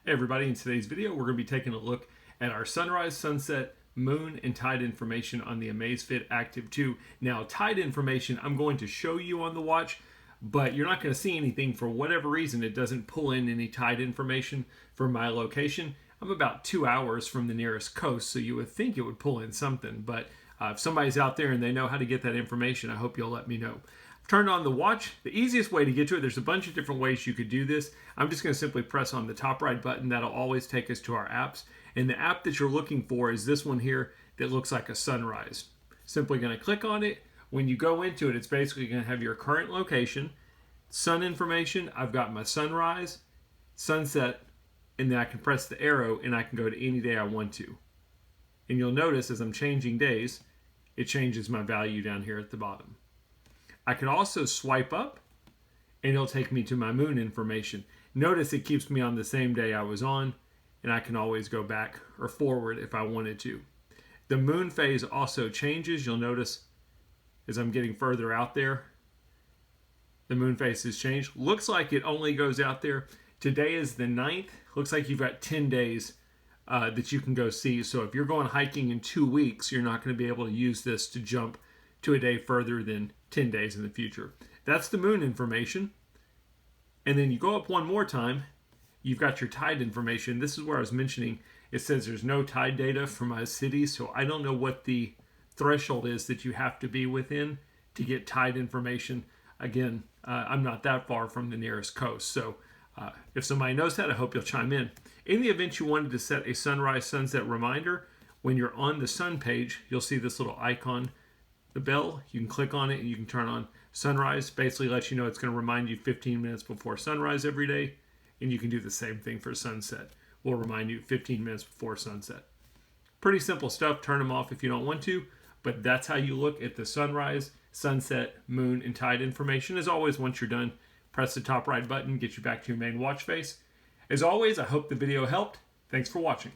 Hey everybody, in today's video we're going to be taking a look at our sunrise, sunset, moon, and tide information on the Amazfit Active 2. Now tide information I'm going to show you on the watch, but you're not going to see anything. For whatever reason it doesn't pull in any tide information from my location. I'm about 2 hours from the nearest coast, so you would think it would pull in something, but if somebody's out there and they know how to get that information, I hope you'll let me know. Turned on the watch. The easiest way to get to it, there's a bunch of different ways you could do this. I'm just going to simply press on the top right button. That'll always take us to our apps. And the app that you're looking for is this one here that looks like a sunrise. Simply going to click on it. When you go into it, it's basically going to have your current location, sun information. I've got my sunrise, sunset, and then I can press the arrow and I can go to any day I want to. And you'll notice as I'm changing days, it changes my value down here at the bottom. I can also swipe up and it'll take me to my moon information. Notice it keeps me on the same day I was on, and I can always go back or forward if I wanted to. The moon phase also changes. You'll notice as I'm getting further out there, the moon phase has changed. Looks like it only goes out there. Today is the 9th. Looks like you've got 10 days that you can go see. So if you're going hiking in 2 weeks, you're not going to be able to use this to jump to a day further than 10 days in the future. That's the moon information. And then you go up one more time, you've got your tide information. This is where I was mentioning, it says there's no tide data for my city, so I don't know what the threshold is that you have to be within to get tide information. Again, I'm not that far from the nearest coast, so if somebody knows that, I hope you'll chime in. In the event you wanted to set a sunrise, sunset reminder, when you're on the sun page, you'll see this little icon, the bell. You can click on it and you can turn on sunrise. Basically lets you know it's going to remind you 15 minutes before sunrise every day. And you can do the same thing for sunset. We'll remind you 15 minutes before sunset. Pretty simple stuff. Turn them off if you don't want to. But that's how you look at the sunrise, sunset, moon, and tide information. As always, once you're done, press the top right button, get you back to your main watch face. As always, I hope the video helped. Thanks for watching.